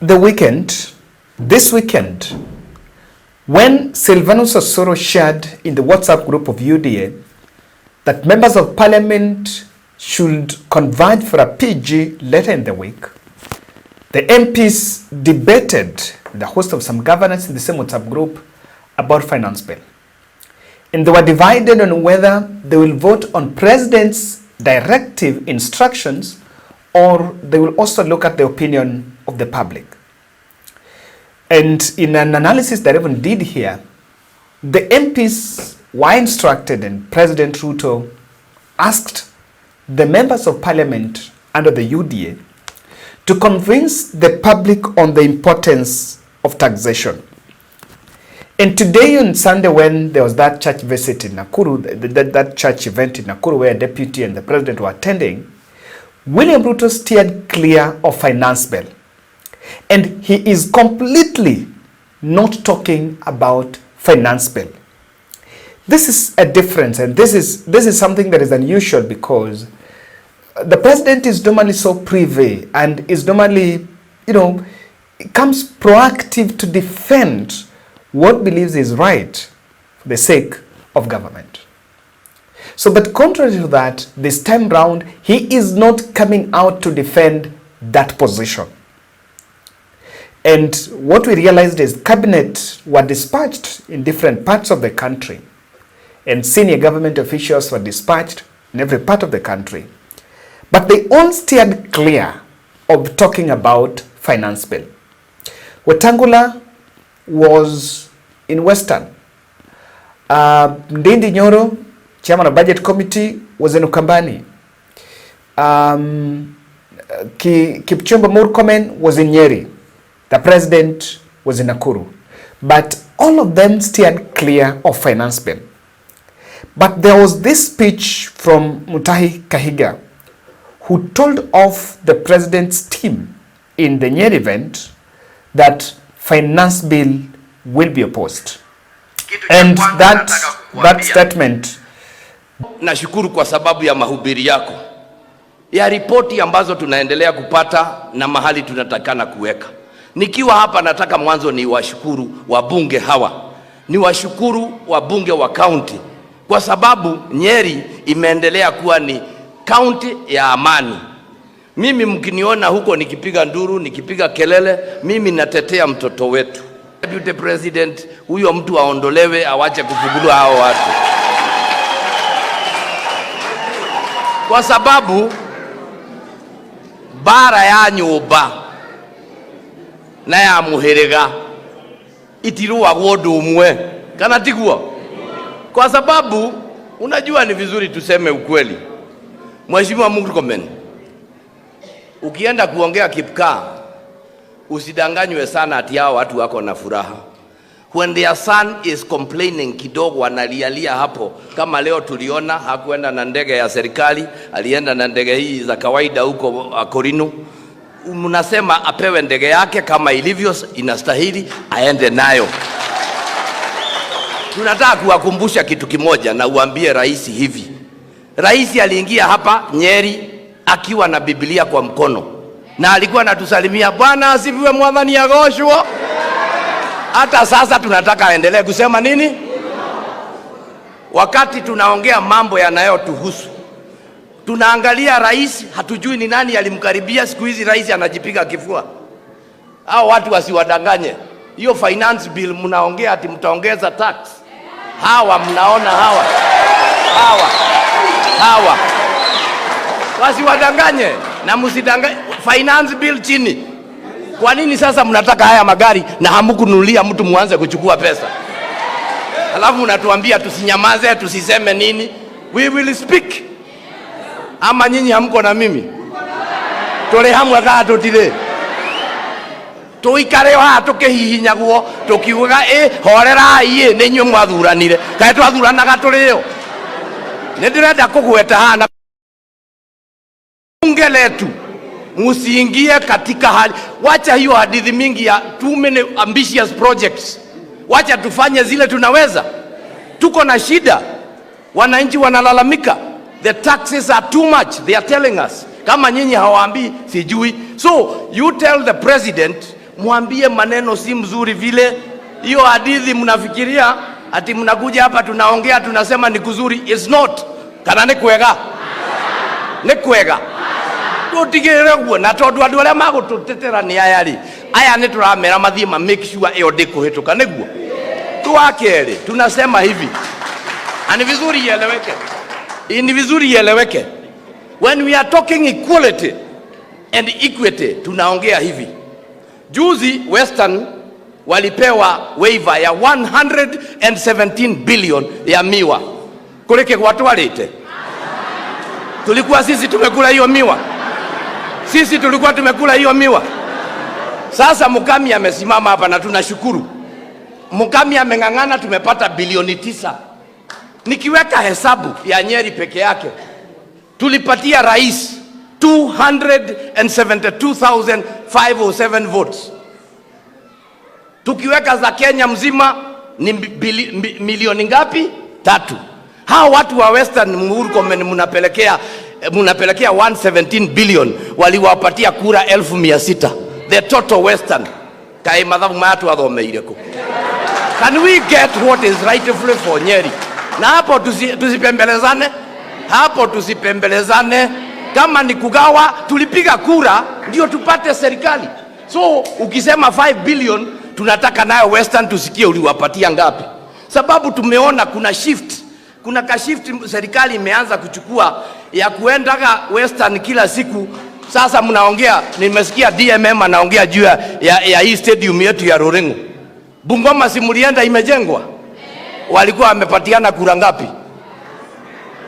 this weekend, when Silvanus Osoro shared in the WhatsApp group of UDA that members of parliament should converge for a PG later in the week, the MPs debated the host of some governors in the same WhatsApp group about finance bill. And they were divided on whether they will vote on president's directive instructions or they will also look at the opinion of the public. And in an analysis that I even did here, the MPs were instructed and President Ruto asked the members of parliament under the UDA to convince the public on the importance of taxation. And today on Sunday, when there was that church visit in Nakuru, that church event in Nakuru where a deputy and the president were attending, William Ruto steered clear of finance bill. And he is completely not talking about finance bill. This is a difference, and this is something that is unusual because the president is normally so privy and is normally, comes proactive to defend what believes is right for the sake of government. So, but contrary to that, this time round, he is not coming out to defend that position. And what we realized is cabinet were dispatched in different parts of the country, and senior government officials were dispatched in every part of the country. But they all steered clear of talking about finance bill. Wetangula was in Western. Ndindi Nyoro, chairman of budget committee, was in Ukambani. Kipchumba Murkomen was in Nyeri. The president was in Nakuru. But all of them steered clear of finance bill. But there was this speech from Mutahi Kahiga, who told off the president's team in the Nyeri event that finance bill will be opposed. And that statement. Nashukuru kwa sababu ya mahubiri yako, ya ripoti ambazo tunaendelea kupata na mahali tunatakana kuweka. Nikiwa hapa nataka mwanzo ni washukuru wabunge hawa, ni washukuru wabunge wa county kwa sababu Nyeri imeendelea kuwa ni county ya amani. Mimi mkiniona huko nikipiga nduru, nikipiga kelele, mimi natetea mtoto wetu. Deputy President, huyo mtu aondolewe, awache kufugulua hao watu. Kwa sababu bara ya nyumba na ya muhirega itiruwa gwodu umwe kana tiguo. Kwa sababu unajua ni vizuri tuseme ukweli. Mheshimiwa Murkomen, ukienda kuongea Kipkaa usidanganywe sana ati hao watu wako na furaha. When their son is complaining kidogo wanalialia hapo, kama leo tuliona hakuenda na ndege ya serikali, alienda na ndege hii za kawaida huko Korino. Mnasema apewe ndege yake kama ilivyo inastahili aende nayo. Tunataka kuwakumbusha kitu kimoja na uambie rais hivi. Rais aliingia hapa Nyeri akiwa na Biblia kwa mkono. Na alikuwa anatusalimia, Bwana asifiwe mwadhani agoshwo. Hata sasa tunataka aendelee kusema nini? Wakati tunaongea mambo yanayotuhusu, tunaangalia rais, hatujui ni nani alimkaribia. Siku hizi rais anajipiga kifua. Hao watu wasiwadanganye. Hiyo finance bill mnaongea ati mtaongeza tax. Hawa mnaona hawa wasiwadanganye na msidanganye. Finance bill chini. Kwa nini sasa mnataka haya magari na hamkununulia mtu muanze kuchukua pesa? Alafu mnatuambia tusinyamaze, tusiseme nini? We will speak. Ama nyinyi hamko na mimi? Tole hamwe ka tutire. Tuikare ha tukihihinyagwo tukiuga horera iye ni nywe mwathuranire. Kae twathuranaga tureo. Ndirenda kugweta hana bunge letu. Musiingie katika hali. Wacha hiyo hadithi mingi ya too many ambitious projects. Wacha tufanye zile tunaweza. Tuko na shida. Wananchi wanalalamika. The taxes are too much. They are telling us. Kama nyinyi hawaambii sijui. So you tell the president mwambie maneno si mzuri vile. Hiyo hadithi mnafikiria ati mnakuja hapa tunaongea tunasema ni kuzuri, is not. Kana ni kwega? Ni kwega. Tutigire guo na tondu andu aria magututetera ni ayari. Aya ni turamera mathima make sure iyo ndikuhituka niguo. Tuakere tunasema hivi. Ani vizuri ieleweke. Ni vizuri ieleweke. When we are talking equality and equity tunaongea hivi. Juzi Western walipewa waiver ya 117 billion ya miwa. Kuleke watu walete. Tulikuwa sisi tumekula hiyo miwa. Sisi tulikuwa tumekula hiyo miwa. Sasa Mukami amesimama hapa na tunashukuru. Mukami ameng'ang'ana tumepata bilioni 9. Nikiweka hesabu ya Nyeri peke yake tulipatia rais 272,507 votes. Tukiweka za Kenya mzima ni milioni ngapi? 3. Hao watu wa Western Murkomen mnapelekea 117 billion waliwapatia kura 1,600. The total Western kai mathabu matu athomeire ku. Can we get what is rightfully for Nyeri? Na hapo tusipembelezane. Hapo tusipembelezane. Kama ni kugawa tulipiga kura ndio tupate serikali. So ukisema 5 billion tunataka nayo Western tusikie uliwapatia ngapi. Sababu tumeona kuna shift. Kuna ka shift serikali imeanza kuchukua ya kuendaga Western kila siku. Sasa mnaongea, nimesikia DMM anaongea juu ya hii stadium yetu ya Rorengo. Bungoma simulienda imejengwa. Walikuwa wamepatiana kura ngapi?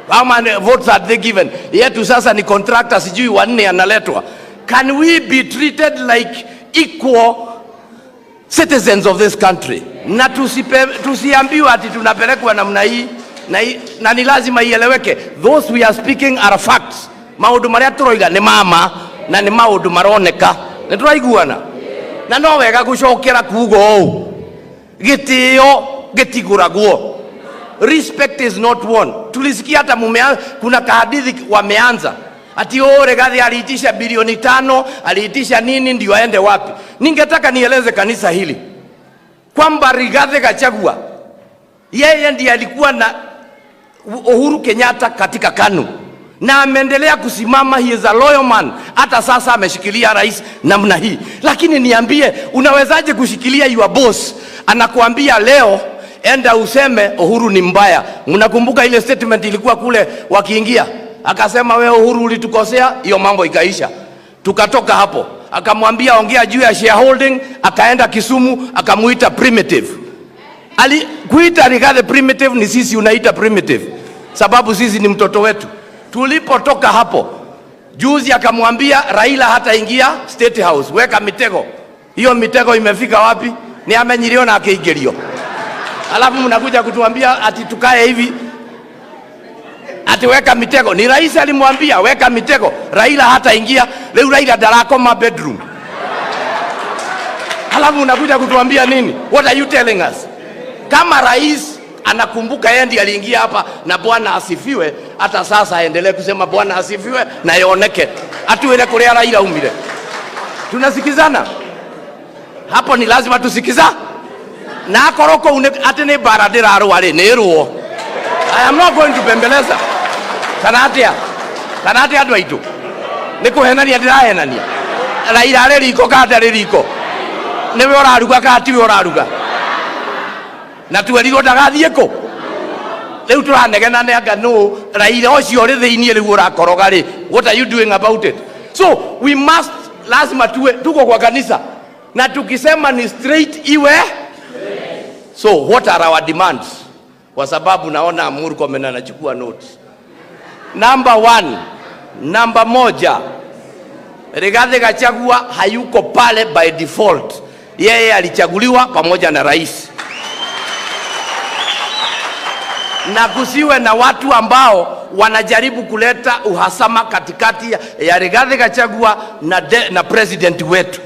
How many votes are they given? Yetu sasa ni contractor sijui 4 analetwa. Can we be treated like equal citizens of this country? Na tusiambiwe ati tunapelekwa namna hii na ni lazima ieleweke. Those we are speaking are facts. Maundu maria turoiga ni mama na ni maundu maroneka. Nituraiguana. Na no wega gucokera kugo gitio gitiguragwo. Respect is not won. Tulisikia hata kuna kahadithi wameanza ati Rigathi aliitisha bilioni 5, aliitisha nini ndio aende wapi. Ningetaka nieleze kanisa hili kwamba Rigathi Gachagua yeye ndiye alikuwa na Uhuru Kenyatta katika KANU na ameendelea kusimama. He is a loyal man. Hata sasa ameshikilia rais namna hii. Lakini niambie, unawezaje kushikilia your boss anakuambia leo enda useme Uhuru ni mbaya? Mnakumbuka ile statement ilikuwa kule wakiingia, akasema wewe Uhuru ulitukosea, hiyo mambo ikaisha. Tukatoka hapo, akamwambia ongea juu ya shareholding, akaenda Kisumu akamuita primitive. Kuita Rigathi primitive ni sisi unaita primitive, sababu sisi ni mtoto wetu. Tulipotoka hapo, juzi akamwambia Raila hata ingia State House, weka mitego. Hiyo mitego imefika wapi? Ni amenyilio na akeigelio. Alafu mnakuja kutuambia ati tukae hivi ati weka mitego. Ni rais alimwambia weka mitego, Raila hata ingia. Leo Raila darakoma bedroom. Alafu mnakuja kutuambia nini? What are you telling us? Kama rais anakumbuka yeye ndiye aliingia hapa na Bwana asifiwe, hata sasa aendelee kusema Bwana asifiwe na yaoneke. Atuele kulia Raila umire. Tunasikizana? Hapo ni lazima tusikiza. Na koroko atene baradira arwale neruo. I am not going to bembeleza. Kanatia dwaitu. Niko henania ndirahenania. Raila ariko kada riko. Newe oraruga kati we oraruga. Na tuerigo ndagathieko. Leu turanegena ne anga no Raila ocio ri thiini ri urakoroga ri. What are you doing about it? So we must lazima tuko kwa kanisa. Na tukisema ni straight iwe. So what are our demands? Kwa sababu naona Murkomen anachukua notes. Number 1, Rigathi Gachagua hayuko pale by default. Yeye alichaguliwa pamoja na rais. Na kusiwe na watu ambao wanajaribu kuleta uhasama katikati ya Rigathi Gachagua na president wetu.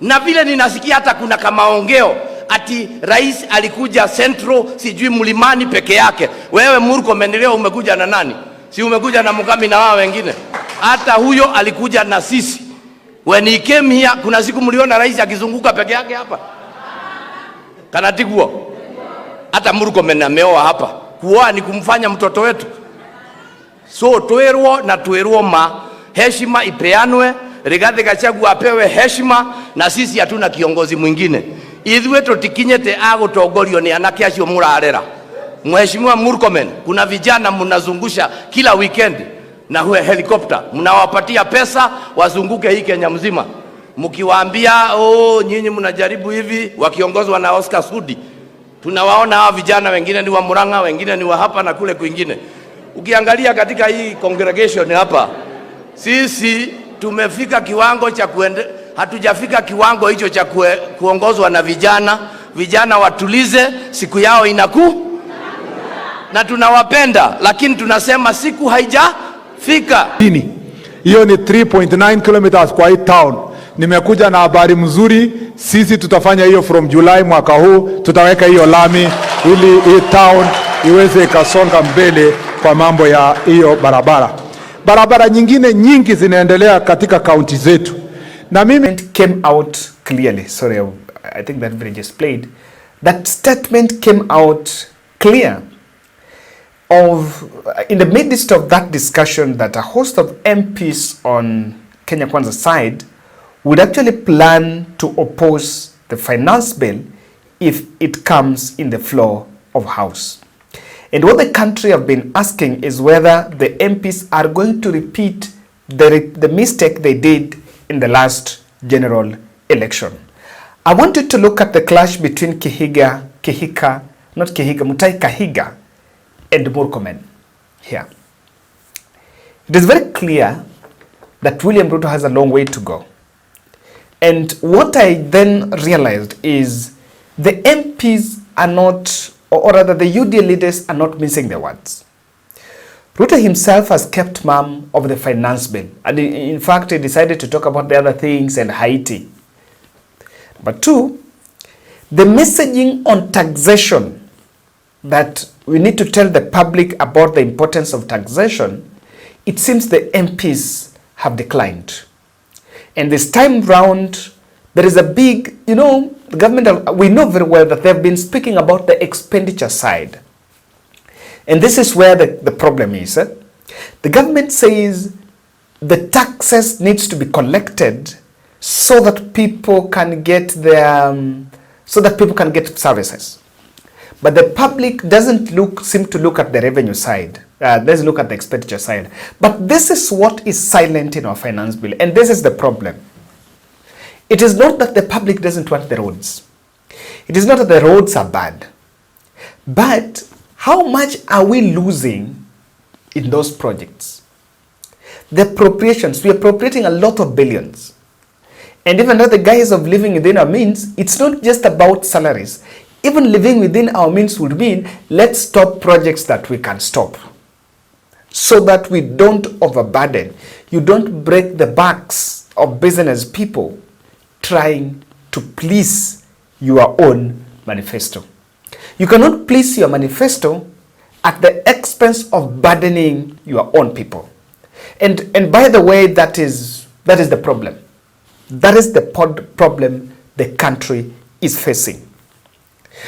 Na vile ninasikia hata kuna kama ongeo ati rais alikuja Central sijui Mlimani peke yake. Wewe Murkomen leo umekuja na nani? Si umekuja na Mukami na wao wengine? Hata huyo alikuja na sisi. When he came here, kuna siku mliona rais akizunguka peke yake hapa? Kanatiguo. Hata Murkomen ameoa hapa. Kuoa ni kumfanya mtoto wetu. So tuerwo na tuerwo heshima ipeanwe, Rigathi Gachagua apewe heshima, na sisi hatuna kiongozi mwingine. Ithuĩ tũtikinyĩte agũtongorio ni anake acio mũrarera. Mheshimiwa Murkomen, kuna vijana mnazungusha kila weekend na helikopta, mnawapatia pesa wazunguke hii Kenya mzima, mkiwaambia nyinyi mnajaribu hivi, wakiongozwa na Oscar Sudi. Tunawaona hawa vijana, wengine ni wa Murang'a, wengine ni wa hapa na kule kwingine. Ukiangalia katika hii congregation hapa, sisi tumefika kiwango cha hatujafika kiwango hicho cha kuongozwa na vijana. Vijana watulize, siku yao na tunawapenda, lakini tunasema siku haijafika. Hiyo ni 3.9 kilometers kwa hii town. Nimekuja na habari mzuri, sisi tutafanya hiyo from July mwaka huu, tutaweka hiyo lami ili hii town iweze ikasonga mbele kwa mambo ya hiyo barabara. Barabara nyingine nyingi zinaendelea katika kaunti zetu. Na mimi came out clearly. Sorry, I think that video just played. That statement came out clear of in the midst of that discussion that a host of MPs on Kenya Kwanza's side would actually plan to oppose the finance bill if it comes in the floor of House. And what the country have been asking is whether the MPs are going to repeat the mistake they did in the last general election. I wanted to look at the clash between Mutahi Kahiga and Murkomen here. It is very clear that William Ruto has a long way to go. And what I then realized is the MPs are not, or rather the UDA leaders are not missing their words. Ruto himself has kept mum of the finance bill. And in fact, he decided to talk about the other things and Haiti. But two, the messaging on taxation, that we need to tell the public about the importance of taxation, it seems the MPs have declined. And this time round, there is a big, the government, we know very well that they've been speaking about the expenditure side. And this is where the problem is. The government says the taxes needs to be collected so that people can get services. But the public doesn't seem to look at the revenue side. Let's look at the expenditure side. But this is what is silent in our finance bill. And this is the problem. It is not that the public doesn't want the roads. It is not that the roads are bad. But how much are we losing in those projects? The appropriations, we are appropriating a lot of billions. And even though the guise of living within our means, it's not just about salaries. Even living within our means would mean, let's stop projects that we can stop, so that we don't overburden. You don't break the backs of business people trying to please your own manifesto. You cannot please your manifesto at the expense of burdening your own people. And by the way, that is the problem. That is the problem the country is facing.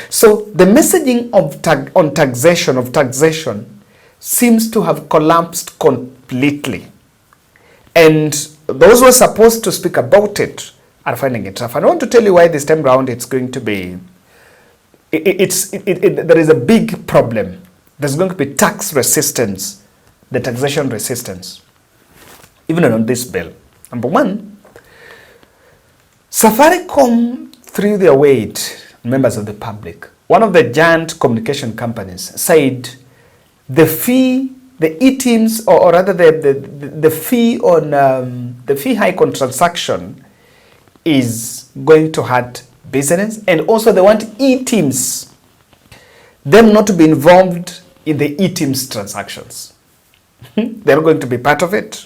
So the messaging on taxation seems to have collapsed completely. And those who are supposed to speak about it are finding it tough. And I want to tell you why this time around it's going to be, there is a big problem. There's going to be tax resistance, the taxation resistance, even on this bill. Number one, Safaricom threw their weight, members of the public. One of the giant communication companies said the fee, the e-teams, or rather the fee on the fee hike on transaction is going to hurt business, and also they want e-teams, them not to be involved in the e-teams transactions. They're going to be part of it.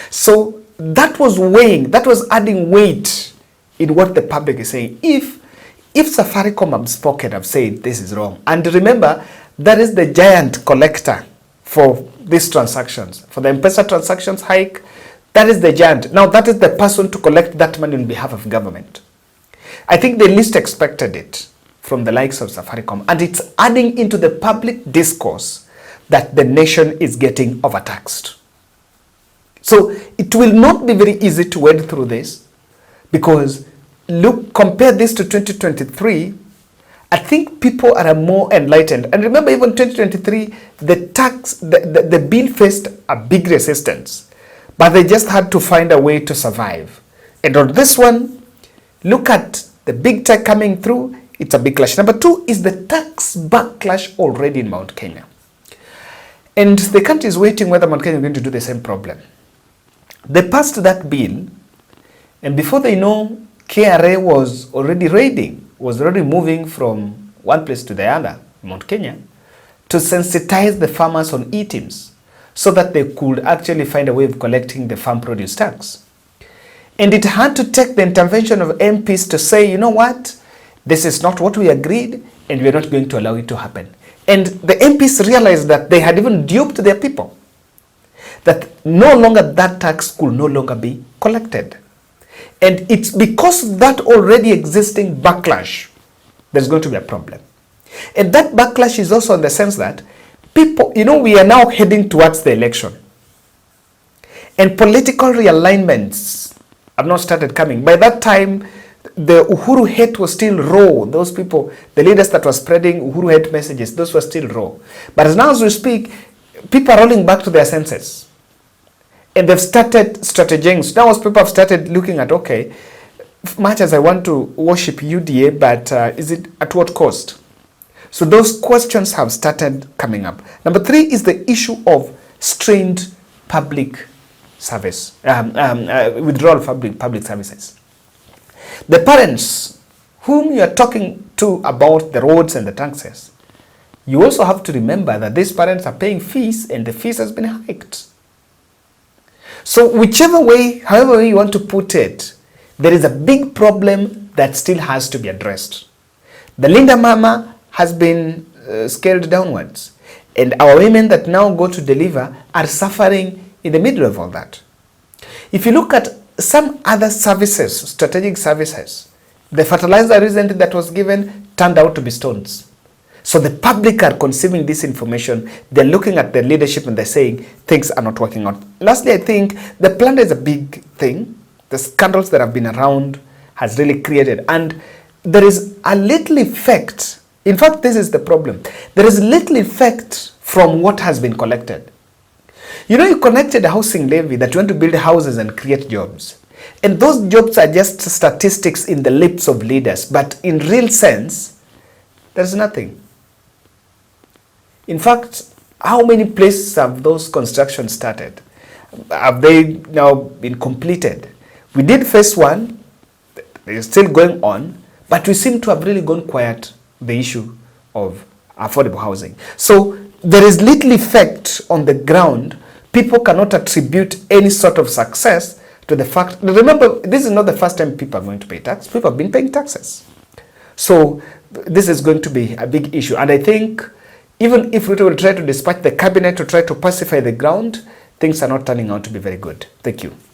So that was weighing, that was adding weight in what the public is saying. If Safaricom have spoken, have said this is wrong, and remember, that is the giant collector for these transactions, for the M-Pesa transactions hike, That is the giant. Now that is the person to collect that money on behalf of government. I think they least expected it from the likes of Safaricom, and it's adding into the public discourse that the nation is getting overtaxed. So it will not be very easy to wade through this, because look, compare this to 2023, I think people are more enlightened. And remember, even 2023, the bill faced a big resistance, but they just had to find a way to survive. And on this one, look at the big tech coming through, it's a big clash. Number two is the tax backlash already in Mount Kenya. And the country is waiting whether Mount Kenya is going to do the same problem. They passed that bill, and before they know, KRA was already raiding, was already moving from one place to the other, Mount Kenya, to sensitize the farmers on e-teams so that they could actually find a way of collecting the farm produce tax. And it had to take the intervention of MPs to say, you know what, this is not what we agreed, and we're not going to allow it to happen. And the MPs realized that they had even duped their people, that no longer that tax could no longer be collected. And it's because of that already existing backlash, there's going to be a problem. And that backlash is also in the sense that people, you know, we are now heading towards the election. And political realignments have not started coming. By that time, the Uhuru hate was still raw. Those people, the leaders that were spreading Uhuru hate messages, those were still raw. But now as we speak, people are rolling back to their senses. And they've started strategizing. Now as people have started looking at, okay, much as I want to worship UDA, but is it at what cost? So those questions have started coming up. Number three is the issue of strained public service, withdrawal of public services. The parents whom you are talking to about the roads and the taxes, you also have to remember that these parents are paying fees, and the fees has been hiked. So whichever way, however way you want to put it, there is a big problem that still has to be addressed. The Linda Mama has been scaled downwards, and our women that now go to deliver are suffering in the middle of all that. If you look at some other services, strategic services, the fertilizer recently that was given turned out to be stones. So the public are consuming this information, they're looking at the leadership and they're saying things are not working out. Lastly, I think the plunder is a big thing. The scandals that have been around has really created, and there is a little effect. In fact, this is the problem. There is little effect from what has been collected. You know, you connected a housing levy that you want to build houses and create jobs. And those jobs are just statistics in the lips of leaders, but in real sense, there's nothing. In fact, how many places have those constructions started? Have they now been completed? We did phase one, they're still going on, but we seem to have really gone quiet the issue of affordable housing. So there is little effect on the ground. People cannot attribute any sort of success to the fact. Remember, this is not the first time people are going to pay tax. People have been paying taxes. So this is going to be a big issue. And I think even if Ruto will try to dispatch the cabinet to try to pacify the ground, things are not turning out to be very good. Thank you.